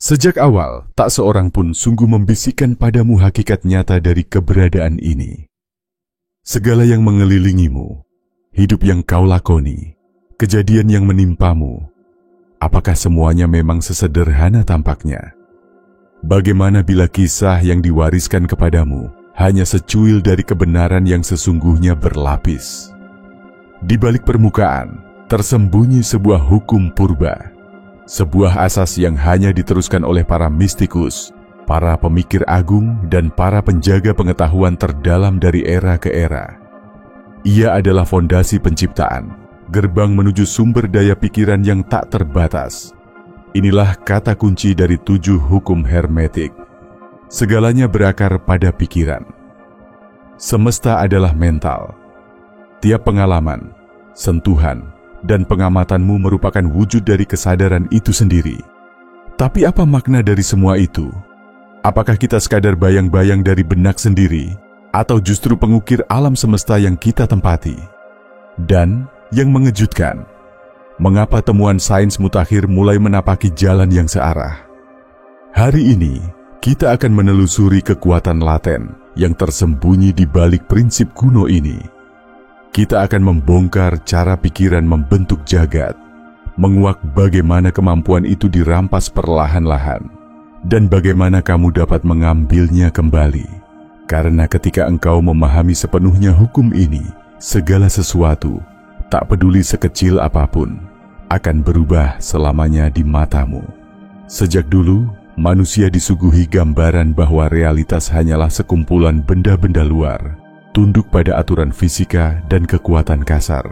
Sejak awal, tak seorang pun sungguh membisikkan padamu hakikat nyata dari keberadaan ini. Segala yang mengelilingimu, hidup yang kau lakoni, kejadian yang menimpamu, apakah semuanya memang sesederhana tampaknya? Bagaimana bila kisah yang diwariskan kepadamu hanya secuil dari kebenaran yang sesungguhnya berlapis? Di balik permukaan, tersembunyi sebuah hukum purba. Sebuah asas yang hanya diteruskan oleh para mistikus, para pemikir agung, dan para penjaga pengetahuan terdalam dari era ke era. Ia adalah fondasi penciptaan, gerbang menuju sumber daya pikiran yang tak terbatas. Inilah kata kunci dari 7 hukum hermetik. Segalanya berakar pada pikiran. Semesta adalah mental. Tiap pengalaman, sentuhan, dan pengamatanmu merupakan wujud dari kesadaran itu sendiri. Tapi apa makna dari semua itu? Apakah kita sekadar bayang-bayang dari benak sendiri, atau justru pengukir alam semesta yang kita tempati? Dan yang mengejutkan, mengapa temuan sains mutakhir mulai menapaki jalan yang searah? Hari ini, kita akan menelusuri kekuatan laten yang tersembunyi di balik prinsip kuno ini. Kita akan membongkar cara pikiran membentuk jagat, menguak bagaimana kemampuan itu dirampas perlahan-lahan, dan bagaimana kamu dapat mengambilnya kembali. Karena ketika engkau memahami sepenuhnya hukum ini, segala sesuatu, tak peduli sekecil apapun, akan berubah selamanya di matamu. Sejak dulu, manusia disuguhi gambaran bahwa realitas hanyalah sekumpulan benda-benda luar, tunduk pada aturan fisika dan kekuatan kasar.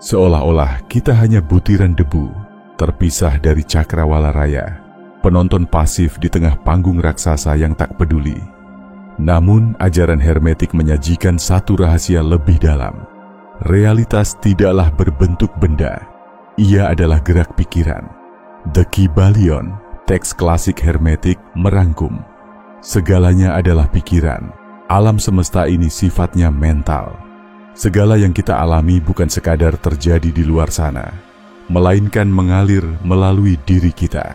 Seolah-olah kita hanya butiran debu, terpisah dari cakrawala raya, penonton pasif di tengah panggung raksasa yang tak peduli. Namun, ajaran hermetik menyajikan satu rahasia lebih dalam. Realitas tidaklah berbentuk benda, ia adalah gerak pikiran. The Kybalion, teks klasik hermetik, merangkum, segalanya adalah pikiran. Alam semesta ini sifatnya mental. Segala yang kita alami bukan sekadar terjadi di luar sana, melainkan mengalir melalui diri kita.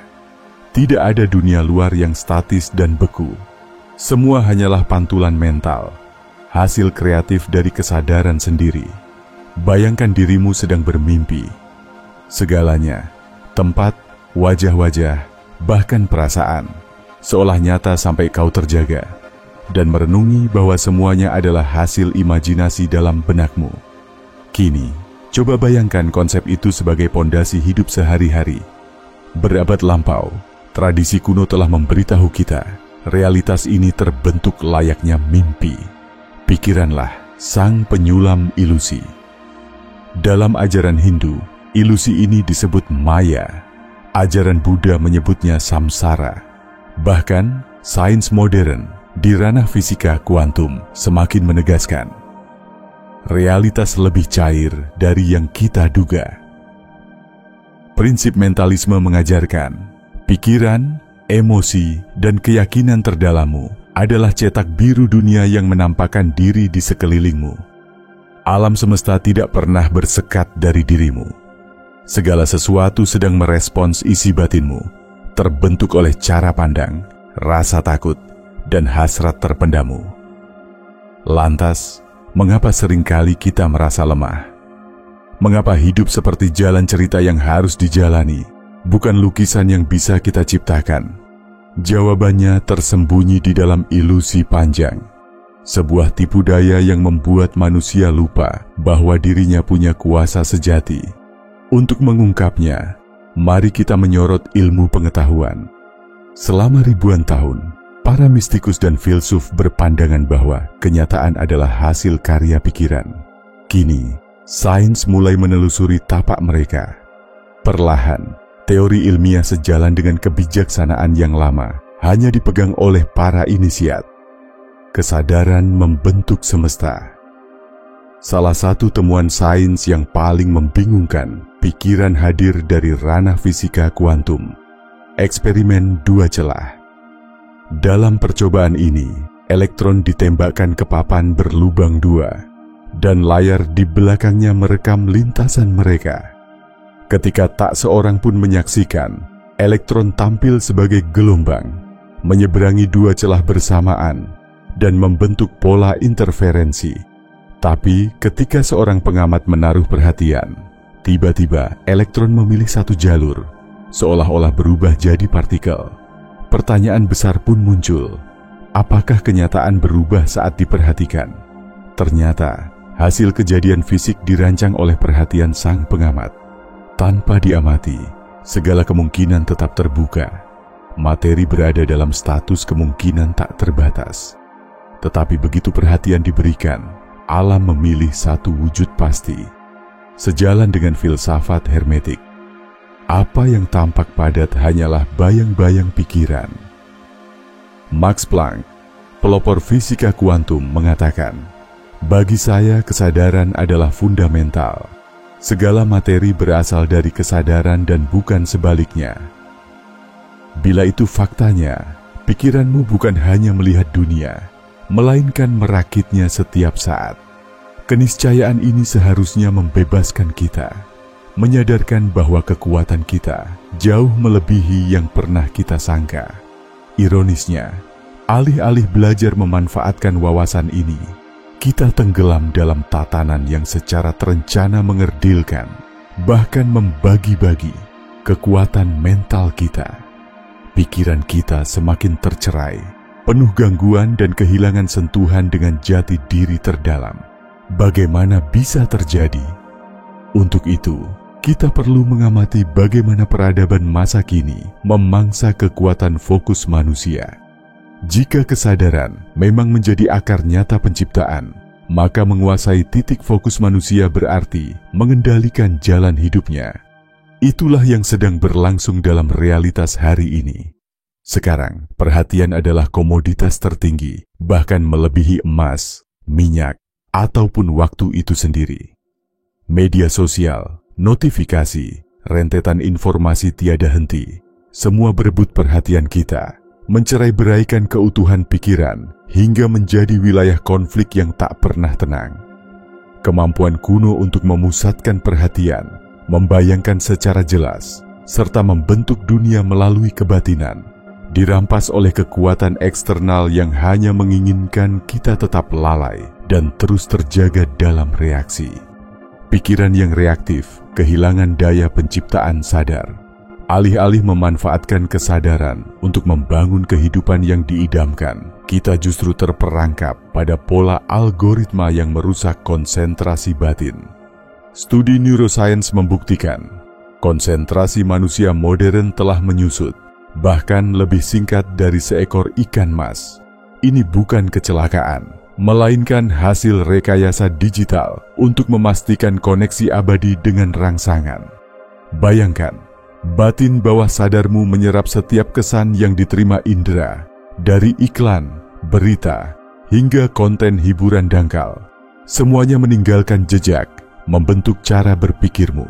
Tidak ada dunia luar yang statis dan beku. Semua hanyalah pantulan mental, hasil kreatif dari kesadaran sendiri. Bayangkan dirimu sedang bermimpi. Segalanya, tempat, wajah-wajah, bahkan perasaan, seolah nyata sampai kau terjaga dan merenungi bahwa semuanya adalah hasil imajinasi dalam benakmu. Kini, coba bayangkan konsep itu sebagai pondasi hidup sehari-hari. Berabad lampau, tradisi kuno telah memberitahu kita, realitas ini terbentuk layaknya mimpi. Pikiranlah sang penyulam ilusi. Dalam ajaran Hindu, ilusi ini disebut maya. Ajaran Buddha menyebutnya samsara. Bahkan, sains modern di ranah fisika kuantum semakin menegaskan, realitas lebih cair dari yang kita duga. Prinsip mentalisme mengajarkan, pikiran, emosi, dan keyakinan terdalammu adalah cetak biru dunia yang menampakkan diri di sekelilingmu. Alam semesta tidak pernah bersekat dari dirimu. Segala sesuatu sedang merespons isi batinmu, terbentuk oleh cara pandang, rasa takut, dan hasrat terpendammu. Lantas, mengapa seringkali kita merasa lemah? Mengapa hidup seperti jalan cerita yang harus dijalani, bukan lukisan yang bisa kita ciptakan? Jawabannya tersembunyi di dalam ilusi panjang, sebuah tipu daya yang membuat manusia lupa bahwa dirinya punya kuasa sejati. Untuk mengungkapnya, mari kita menyorot ilmu pengetahuan. Selama ribuan tahun, para mistikus dan filsuf berpandangan bahwa kenyataan adalah hasil karya pikiran. Kini, sains mulai menelusuri tapak mereka. Perlahan, teori ilmiah sejalan dengan kebijaksanaan yang lama hanya dipegang oleh para inisiat. Kesadaran membentuk semesta. Salah satu temuan sains yang paling membingungkan, pikiran hadir dari ranah fisika kuantum. Eksperimen 2 celah. Dalam percobaan ini, elektron ditembakkan ke papan berlubang 2, dan layar di belakangnya merekam lintasan mereka. Ketika tak seorang pun menyaksikan, elektron tampil sebagai gelombang, menyeberangi dua celah bersamaan, dan membentuk pola interferensi. Tapi ketika seorang pengamat menaruh perhatian, tiba-tiba elektron memilih satu jalur, seolah-olah berubah jadi partikel. Pertanyaan besar pun muncul, apakah kenyataan berubah saat diperhatikan? Ternyata, hasil kejadian fisik dirancang oleh perhatian sang pengamat. Tanpa diamati, segala kemungkinan tetap terbuka. Materi berada dalam status kemungkinan tak terbatas. Tetapi begitu perhatian diberikan, alam memilih satu wujud pasti. Sejalan dengan filsafat hermetik, apa yang tampak padat hanyalah bayang-bayang pikiran. Max Planck, pelopor fisika kuantum, mengatakan, "Bagi saya kesadaran adalah fundamental. Segala materi berasal dari kesadaran dan bukan sebaliknya." Bila itu faktanya, pikiranmu bukan hanya melihat dunia, melainkan merakitnya setiap saat. Keniscayaan ini seharusnya membebaskan kita, menyadarkan bahwa kekuatan kita jauh melebihi yang pernah kita sangka. Ironisnya, alih-alih belajar memanfaatkan wawasan ini, kita tenggelam dalam tatanan yang secara terencana mengerdilkan, bahkan membagi-bagi kekuatan mental kita. Pikiran kita semakin tercerai, penuh gangguan dan kehilangan sentuhan dengan jati diri terdalam. Bagaimana bisa terjadi? Untuk itu, kita perlu mengamati bagaimana peradaban masa kini memangsa kekuatan fokus manusia. Jika kesadaran memang menjadi akar nyata penciptaan, maka menguasai titik fokus manusia berarti mengendalikan jalan hidupnya. Itulah yang sedang berlangsung dalam realitas hari ini. Sekarang, perhatian adalah komoditas tertinggi, bahkan melebihi emas, minyak, ataupun waktu itu sendiri. Media sosial, notifikasi, rentetan informasi tiada henti, semua berebut perhatian kita, mencerai-beraikan keutuhan pikiran hingga menjadi wilayah konflik yang tak pernah tenang. Kemampuan kuno untuk memusatkan perhatian, membayangkan secara jelas, serta membentuk dunia melalui kebatinan, dirampas oleh kekuatan eksternal yang hanya menginginkan kita tetap lalai dan terus terjaga dalam reaksi. Pikiran yang reaktif kehilangan daya penciptaan sadar. Alih-alih memanfaatkan kesadaran untuk membangun kehidupan yang diidamkan, kita justru terperangkap pada pola algoritma yang merusak konsentrasi batin. Studi neuroscience membuktikan, konsentrasi manusia modern telah menyusut, bahkan lebih singkat dari seekor ikan mas. Ini bukan kecelakaan, melainkan hasil rekayasa digital untuk memastikan koneksi abadi dengan rangsangan. Bayangkan, batin bawah sadarmu menyerap setiap kesan yang diterima indera, dari iklan, berita, hingga konten hiburan dangkal. Semuanya meninggalkan jejak, membentuk cara berpikirmu.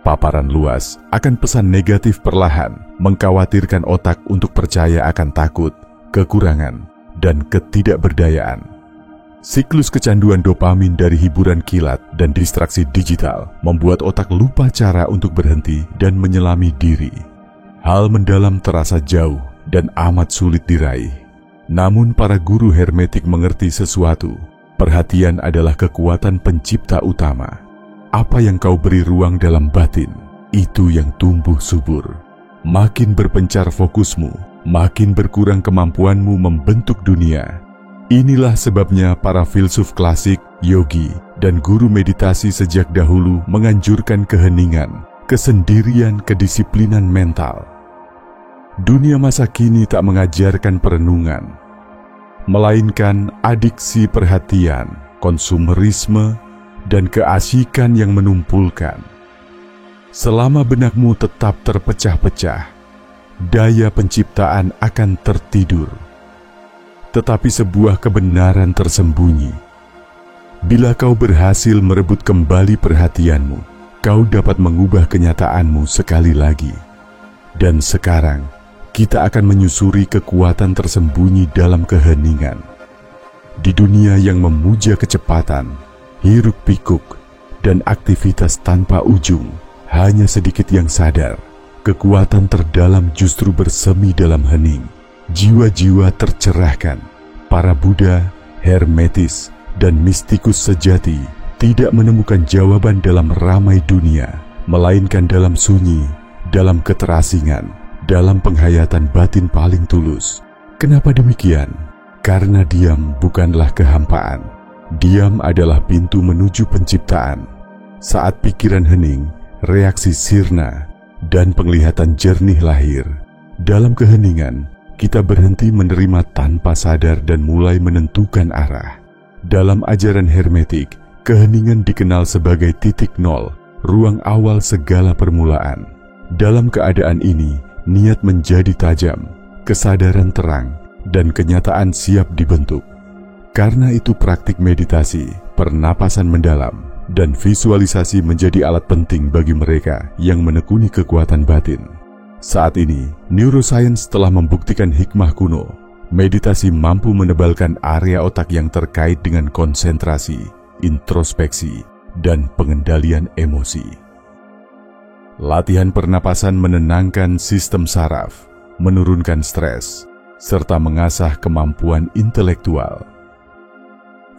Paparan luas akan pesan negatif perlahan mengkhawatirkan otak untuk percaya akan takut, kekurangan, dan ketidakberdayaan. Siklus kecanduan dopamin dari hiburan kilat dan distraksi digital membuat otak lupa cara untuk berhenti dan menyelami diri. Hal mendalam terasa jauh dan amat sulit diraih. Namun para guru hermetik mengerti sesuatu. Perhatian adalah kekuatan pencipta utama. Apa yang kau beri ruang dalam batin, itu yang tumbuh subur. Makin berpencar fokusmu, makin berkurang kemampuanmu membentuk dunia. Inilah sebabnya para filsuf klasik, yogi, dan guru meditasi sejak dahulu menganjurkan keheningan, kesendirian, kedisiplinan mental. Dunia masa kini tak mengajarkan perenungan, melainkan adiksi perhatian, konsumerisme, dan keasikan yang menumpulkan. Selama benakmu tetap terpecah-pecah, daya penciptaan akan tertidur. Tetapi sebuah kebenaran tersembunyi. Bila kau berhasil merebut kembali perhatianmu, kau dapat mengubah kenyataanmu sekali lagi. Dan sekarang, kita akan menyusuri kekuatan tersembunyi dalam keheningan. Di dunia yang memuja kecepatan, hiruk-pikuk, dan aktivitas tanpa ujung, hanya sedikit yang sadar kekuatan terdalam justru bersemi dalam hening. Jiwa-jiwa tercerahkan. Para Buddha, hermetis, dan mistikus sejati tidak menemukan jawaban dalam ramai dunia, melainkan dalam sunyi, dalam keterasingan, dalam penghayatan batin paling tulus. Kenapa demikian? Karena diam bukanlah kehampaan. Diam adalah pintu menuju penciptaan. Saat pikiran hening, reaksi sirna, dan penglihatan jernih lahir. Dalam keheningan, kita berhenti menerima tanpa sadar dan mulai menentukan arah. Dalam ajaran hermetik, keheningan dikenal sebagai titik nol, ruang awal segala permulaan. Dalam keadaan ini, niat menjadi tajam, kesadaran terang, dan kenyataan siap dibentuk. Karena itu praktik meditasi, pernapasan mendalam, dan visualisasi menjadi alat penting bagi mereka yang menekuni kekuatan batin. Saat ini, neuroscience telah membuktikan hikmah kuno. Meditasi mampu menebalkan area otak yang terkait dengan konsentrasi, introspeksi, dan pengendalian emosi. Latihan pernapasan menenangkan sistem saraf, menurunkan stres, serta mengasah kemampuan intelektual.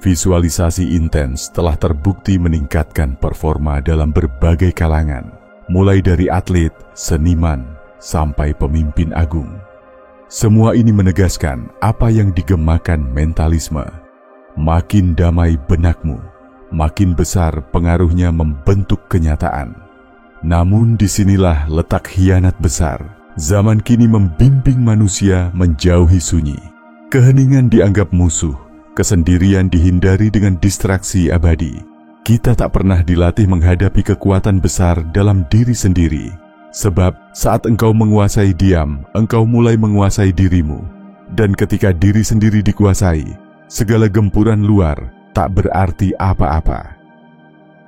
Visualisasi intens telah terbukti meningkatkan performa dalam berbagai kalangan, mulai dari atlet, seniman, sampai pemimpin agung. Semua ini menegaskan apa yang digemakan mentalisme. Makin damai benakmu, makin besar pengaruhnya membentuk kenyataan. Namun disinilah letak khianat besar. Zaman kini membimbing manusia menjauhi sunyi. Keheningan dianggap musuh, kesendirian dihindari dengan distraksi abadi. Kita tak pernah dilatih menghadapi kekuatan besar dalam diri sendiri. Sebab saat engkau menguasai diam, engkau mulai menguasai dirimu. Dan ketika diri sendiri dikuasai, segala gempuran luar tak berarti apa-apa.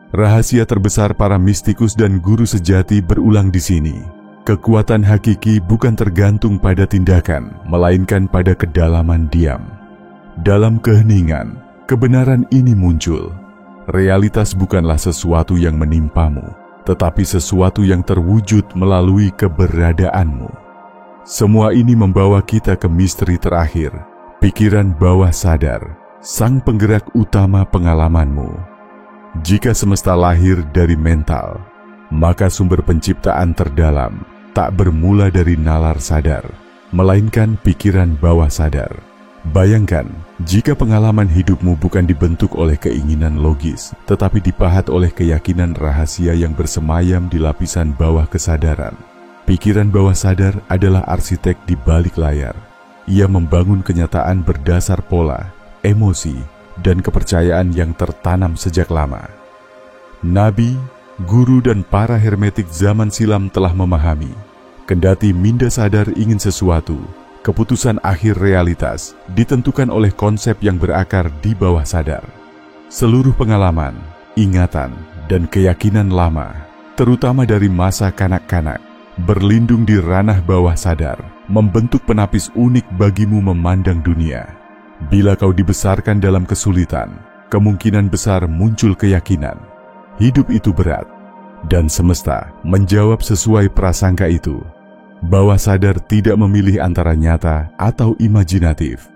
Rahasia terbesar para mistikus dan guru sejati berulang di sini. Kekuatan hakiki bukan tergantung pada tindakan, melainkan pada kedalaman diam. Dalam keheningan, kebenaran ini muncul. Realitas bukanlah sesuatu yang menimpamu, tetapi sesuatu yang terwujud melalui keberadaanmu. Semua ini membawa kita ke misteri terakhir, pikiran bawah sadar, sang penggerak utama pengalamanmu. Jika semesta lahir dari mental, maka sumber penciptaan terdalam tak bermula dari nalar sadar, melainkan pikiran bawah sadar. Bayangkan, jika pengalaman hidupmu bukan dibentuk oleh keinginan logis, tetapi dipahat oleh keyakinan rahasia yang bersemayam di lapisan bawah kesadaran. Pikiran bawah sadar adalah arsitek di balik layar. Ia membangun kenyataan berdasar pola, emosi, dan kepercayaan yang tertanam sejak lama. Nabi, guru, dan para hermetik zaman silam telah memahami, kendati minda sadar ingin sesuatu, keputusan akhir realitas ditentukan oleh konsep yang berakar di bawah sadar. Seluruh pengalaman, ingatan, dan keyakinan lama, terutama dari masa kanak-kanak, berlindung di ranah bawah sadar, membentuk penapis unik bagimu memandang dunia. Bila kau dibesarkan dalam kesulitan, kemungkinan besar muncul keyakinan. Hidup itu berat, dan semesta menjawab sesuai prasangka itu. Bawah sadar tidak memilih antara nyata atau imajinatif.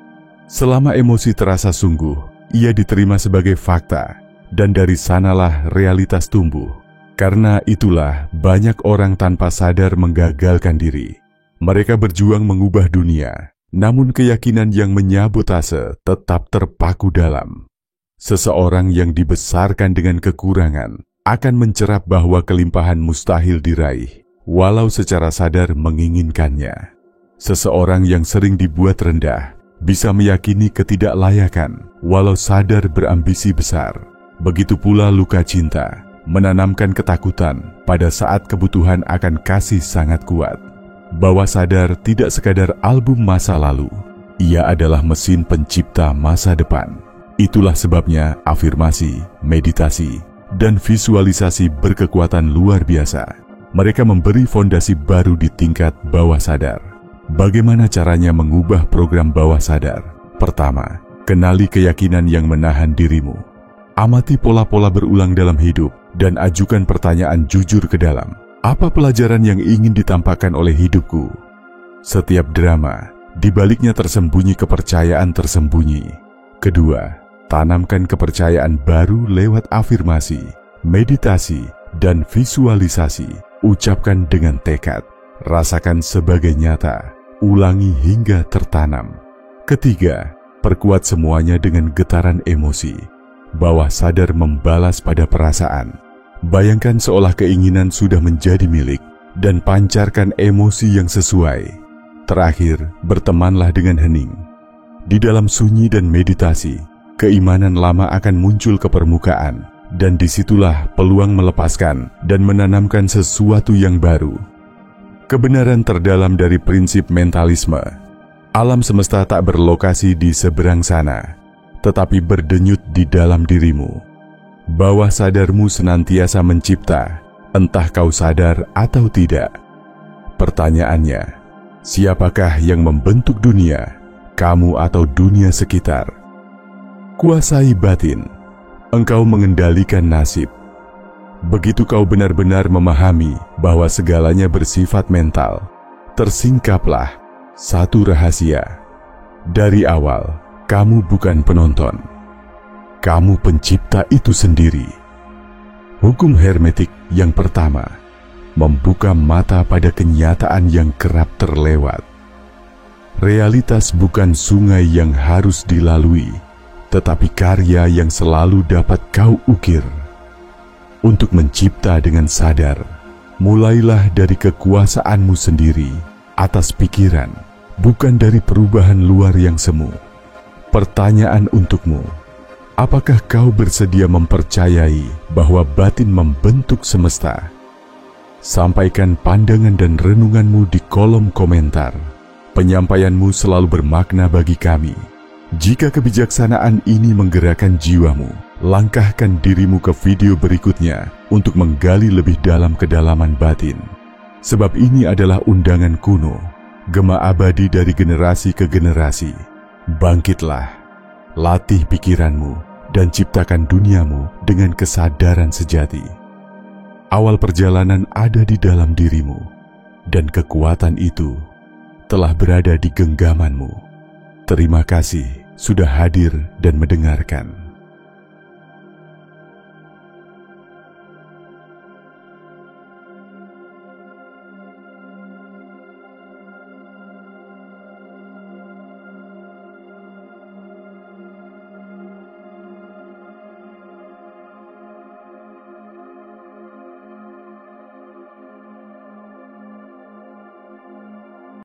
Selama emosi terasa sungguh, ia diterima sebagai fakta, dan dari sanalah realitas tumbuh. Karena itulah banyak orang tanpa sadar menggagalkan diri. Mereka berjuang mengubah dunia, namun keyakinan yang menyabotase tetap terpaku dalam. Seseorang yang dibesarkan dengan kekurangan akan mencerap bahwa kelimpahan mustahil diraih, walau secara sadar menginginkannya. Seseorang yang sering dibuat rendah bisa meyakini ketidaklayakan, walau sadar berambisi besar. Begitu pula luka cinta, menanamkan ketakutan pada saat kebutuhan akan kasih sangat kuat. Bawah sadar tidak sekadar album masa lalu, ia adalah mesin pencipta masa depan. Itulah sebabnya afirmasi, meditasi, dan visualisasi berkekuatan luar biasa. Mereka memberi fondasi baru di tingkat bawah sadar. Bagaimana caranya mengubah program bawah sadar? Pertama, kenali keyakinan yang menahan dirimu. Amati pola-pola berulang dalam hidup dan ajukan pertanyaan jujur ke dalam. Apa pelajaran yang ingin ditampakkan oleh hidupku? Setiap drama, di baliknya tersembunyi kepercayaan tersembunyi. Kedua, tanamkan kepercayaan baru lewat afirmasi, meditasi, dan visualisasi. Ucapkan dengan tekad, rasakan sebagai nyata, ulangi hingga tertanam. Ketiga, perkuat semuanya dengan getaran emosi. Bawah sadar membalas pada perasaan. Bayangkan seolah keinginan sudah menjadi milik dan pancarkan emosi yang sesuai. Terakhir, bertemanlah dengan hening. Di dalam sunyi dan meditasi, keimanan lama akan muncul ke permukaan, dan disitulah peluang melepaskan dan menanamkan sesuatu yang baru. Kebenaran terdalam dari prinsip mentalisme. Alam semesta tak berlokasi di seberang sana, tetapi berdenyut di dalam dirimu. Bawah sadarmu senantiasa mencipta, entah kau sadar atau tidak. Pertanyaannya, siapakah yang membentuk dunia, kamu atau dunia sekitar? Kuasai batin, engkau mengendalikan nasib. Begitu kau benar-benar memahami bahwa segalanya bersifat mental, tersingkaplah satu rahasia. Dari awal, kamu bukan penonton. Kamu pencipta itu sendiri. Hukum hermetik yang pertama, membuka mata pada kenyataan yang kerap terlewat. Realitas bukan sungai yang harus dilalui, tetapi karya yang selalu dapat kau ukir. Untuk mencipta dengan sadar, mulailah dari kekuasaanmu sendiri atas pikiran, bukan dari perubahan luar yang semu. Pertanyaan untukmu, apakah kau bersedia mempercayai bahwa batin membentuk semesta? Sampaikan pandangan dan renunganmu di kolom komentar. Penyampaianmu selalu bermakna bagi kami. Jika kebijaksanaan ini menggerakkan jiwamu, langkahkan dirimu ke video berikutnya untuk menggali lebih dalam kedalaman batin. Sebab ini adalah undangan kuno, gema abadi dari generasi ke generasi. Bangkitlah, latih pikiranmu, dan ciptakan duniamu dengan kesadaran sejati. Awal perjalanan ada di dalam dirimu, dan kekuatan itu telah berada di genggamanmu. Terima kasih sudah hadir dan mendengarkan.